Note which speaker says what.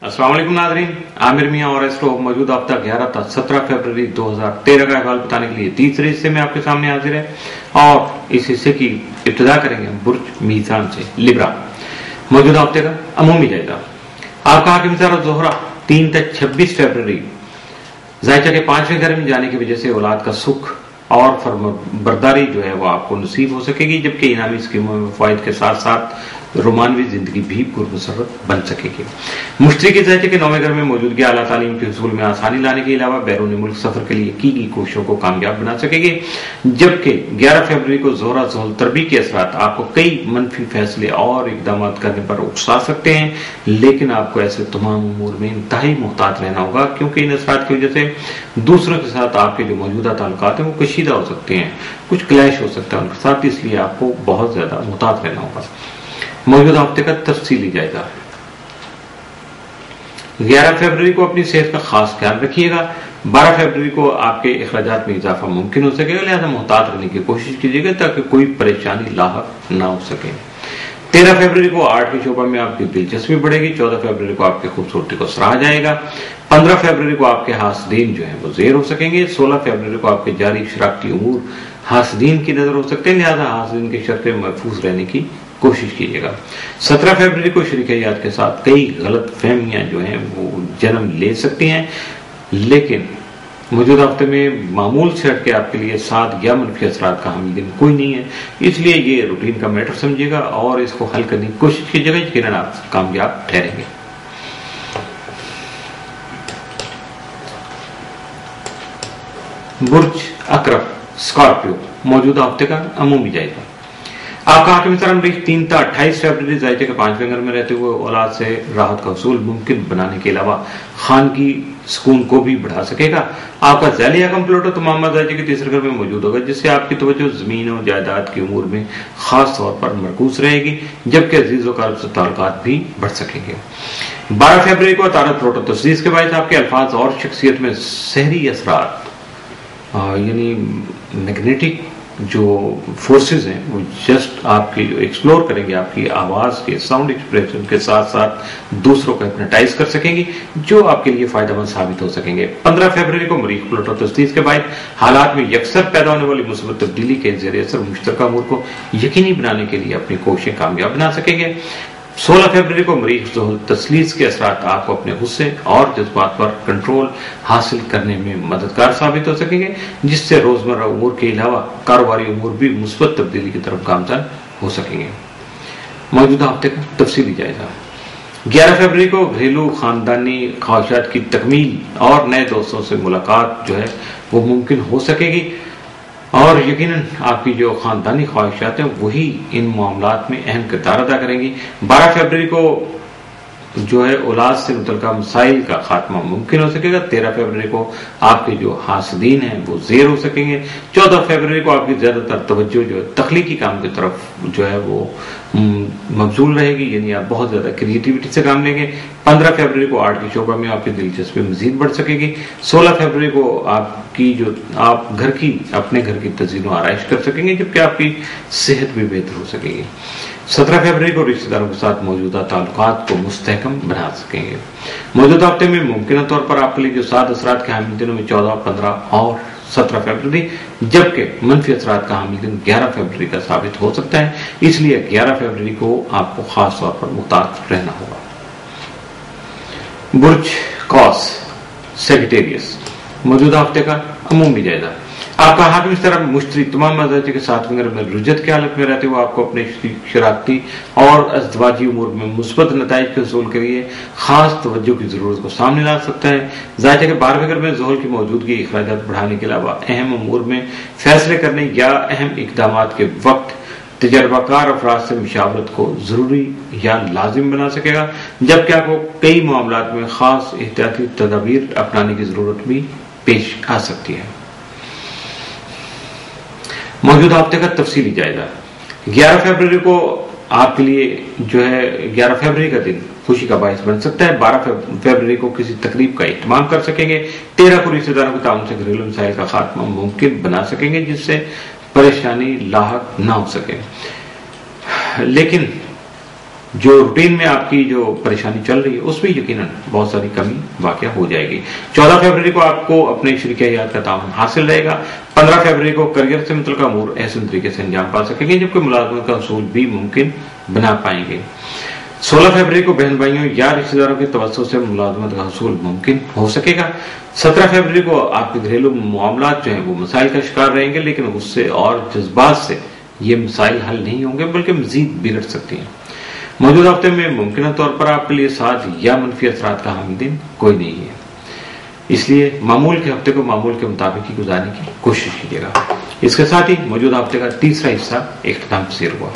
Speaker 1: अस्सलाम वालेकुम नाज़रीन, आमिर मियां और एस्ट्रो मौजूदा हफ्ता 11 था 17 फरवरी 2013 का अहवाल बताने के लिए तीसरे हिस्से में आपके सामने हाजिर है। और इस हिस्से की इब्तिदा करेंगे हम बुर्ज मीज़ान से। लिब्रा मौजूदा हफ्ते का अमूमी जायजा। आपका हाकिम ज़रा ज़ोहरा 3 से 26 फरवरी ज़ायचा के 5वें घर में जाने की वजह से औलाद का सुख और फर्मबरदारी जो है वो आपको नसीब हो सकेगी, जबकि इनामी स्कीमों में फायद के साथ साथ रोमानवी जिंदगी भी पुरमसरत बन सकेगी। मुश्तरी के ज़ायचे के 9वें घर में मौजूदगी आला तालीम के हुसूल में आसानी लाने के अलावा बैरून मुल्क सफर के लिए की गई कोशिशों को कामयाब बना सकेगी, जबकि 11 फरवरी को जोहरा जोहल तरबी के असरात आपको कई मनफी फैसले और इकदाम करने पर उकसा सकते हैं, लेकिन आपको ऐसे तमाम उमूर में इंतहाई मुहतात रहना होगा, क्योंकि इन असरात की वजह से दूसरों के साथ आपके जो मौजूदा ताल्लुकात हैं वो कशीदा हो सकते हैं, कुछ क्लैश हो सकता है उनके साथ, इसलिए आपको बहुत ज्यादा मुहतात रहना होगा। मौजूदा हफ्ते का तफसीली जायजा। 11 फरवरी को अपनी सेहत का खास ख्याल रखिएगा। 12 फरवरी को आपके अखराजात में इजाफा मुमकिन हो सकेगा, लिहाजा मुहतात रहने की कोशिश कीजिएगा ताकि कोई परेशानी लाहक ना हो सके। 13 फरवरी को आर्ट के शोबा में आपकी दिलचस्पी बढ़ेगी। 14 फरवरी को आपकी खूबसूरती को सराहा जाएगा। 15 फरवरी को आपके हासदीन जो है वो ज़ेर हो सकेंगे। 16 फरवरी को आपके जारी शराकती उमूर हासदीन की नजर हो सकते हैं, लिहाजा हासदीन के शर्त में महफूज रहने की कोशिश कीजिएगा। 17 फरवरी को शरीक-ए-हयात के साथ कई गलत फहमियां जो हैं वो जन्म ले सकती हैं, लेकिन मौजूदा हफ्ते में मामूल से हटके आपके लिए साद या मनफी असरात का हामिल दिन कोई नहीं है, इसलिए ये रूटीन का मैटर समझिएगा और इसको हल करने की कोशिश कीजिएगा, यकीनन आप कामयाब ठहरेंगे। बुर्ज अकरब स्कॉर्पियो मौजूदा हफ्ते का अमूमी जायजा। आपका हाकिम तरम 3 से 28 फरवरी ज़ायचे के 5वें घर में रहते हुए औलाद से राहत का हसूल मुमकिन बनाने के अलावा खान की सुकून को भी बढ़ा सकेगा। आपका ज़ैलिया का प्लूटो तमाम ज़ायचे के तीसरे घर में मौजूद होगा, जिससे आपकी तवज्जो ज़मीन और जायदाद की उमूर में खास तौर पर मरकूज रहेगी, जबकि अजीज़ व क़रीब से ताल्लुकात भी बढ़ सकेंगे। 12 फरवरी को तारत प्लूटो तस्दीस के बायस आपके अल्फाज और शख्सियत में सहरी असरात यानी मैग्नेटिक जो फोर्सेस हैं वो जस्ट आपकी जो एक्सप्लोर करेंगे, आपकी आवाज के साउंड एक्सप्रेशन के साथ साथ दूसरों को हिप्नोटाइज कर सकेंगी, जो आपके लिए फायदेमंद साबित हो सकेंगे। 15 फरवरी को मरीख प्लूटो तस्दीस के बाद हालात में यकसर पैदा होने वाली मुसीबत तब्दीली के ज़ेर असर मुश्तरका अमूर को यकीनी बनाने के लिए अपनी कोशिशें कामयाब बना सकेंगे। 16 फरवरी को मरीख जोहल तस्लीस के असरात आपको अपने गुस्से और जज्बात पर कंट्रोल हासिल करने में मददगार साबित हो सकेंगे, जिससे रोजमर्रा उमूर के अलावा कारोबारी उमूर भी मुस्बत तब्दीली की तरफ गामजन हो सकेंगे। मौजूदा हफ्ते का तफसीली जायजा। 11 फरवरी को घरेलू खानदानी ख्वाहिशात की तकमील और नए दोस्तों से मुलाकात जो है वो मुमकिन हो सकेगी, और यकीनन आपकी जो खानदानी ख्वाहिशात हैं वही इन मामलात में अहम किरदार अदा करेंगी। 12 फरवरी को जो है औलाद से मुतल्लिका मसाइल का खात्मा मुमकिन हो सकेगा। 13 फरवरी को आपके जो हासदीन हैं वो ज़ेर हो सकेंगे। 14 फरवरी को आपकी ज्यादातर तवज्जो जो है तख्लीकी काम की तरफ जो है वो मबजूल रहेगी, यानी आप बहुत ज्यादा क्रिएटिविटी से काम लेंगे। 15 फरवरी को आर्ट के शोबा में आपकी दिलचस्पी मजीद बढ़ सकेगी। 16 फरवरी को आपकी जो आप अपने घर की तज़ीन व आराइश कर सकेंगे, जबकि आपकी सेहत भी बेहतर हो सकेगी। 17 फरवरी को रिश्तेदारों के साथ मौजूदा ताल्लुकात को मुस्तहकम बना सकेंगे। मौजूदा हफ्ते में मुमकिन तौर पर आपके लिए जो 7 असरात के हामिल दिनों में 14, 15 और 17 फरवरी, जबकि मनफी असरात का हामिल दिन 11 फरवरी का साबित हो सकता है, इसलिए 11 फरवरी को आपको खास तौर पर मुहतात रहना होगा। बुर्ज कॉस सेजिटेरियस मौजूदा हफ्ते का अमूमी जायजा। आपका हाकिम इस तरह मुश्तरी तमाम मज़ाज के 7वें घर में रुजत की हालत में रहते हुए आपको अपने शराकती और अज़दवाजी उमूर में मुस्बत नताइज के हसूल के लिए खास तवज्जो की जरूरत को सामने ला सकता है। ज़ायचे के 12वें घर में ज़ोहल की मौजूदगी अखराजात बढ़ाने के अलावा अहम उमूर में फैसले करने या अहम इक़दामात के वक्त तजर्बाकार अफराद से मशावरत को जरूरी या लाजिम बना सकेगा, जबकि आपको कई मामलात में खास एहतियाती तदाबीर अपनाने की जरूरत भी पेश आ सकती है। मौजूदा हफ्ते का तफसीली जायजा। 11 फरवरी को आपके लिए जो है 11 फरवरी का दिन खुशी का बायस बन सकता है। 12 फरवरी को किसी तकरीब का इत्माम कर सकेंगे। 13 को रिश्तेदारों के ताउन से घरेलू मसाइल का खात्मा मुमकिन बना सकेंगे, जिससे परेशानी लाहक ना हो सके। लेकिन जो रूटीन में आपकी जो परेशानी चल रही है उसमें यकीनन बहुत सारी कमी वाकया हो जाएगी। 14 फरवरी को आपको अपने शरीक-ए-हयात का ताउन हासिल रहेगा। 15 फरवरी को करियर से मुतल्लिक़ अमूर ऐसे तरीके से अंजाम पा सकेंगे जबकि मुलाज़मत का हसूल भी मुमकिन बना पाएंगे। 16 फरवरी को बहन भाइयों या रिश्तेदारों के तवज्जो से मुलाज़मत का हसूल मुमकिन हो सकेगा। 17 फरवरी को आपके घरेलू मामलात जो हैं वो मसाइल का शिकार रहेंगे, लेकिन गुस्से और जज्बात से ये मसाइल हल नहीं होंगे बल्कि मजीद बिगड़ सकती हैं। मौजूदा हफ्ते में मुमकिन तौर पर आपके लिए साथ या मनफी असरात का हामी दिन कोई नहीं है, इसलिए मामूल के हफ्ते को मामूल के मुताबिक ही गुजारने की कोशिश कीजिएगा। इसके साथ ही मौजूदा हफ्ते का तीसरा हिस्सा इख्तिताम पसीर हुआ।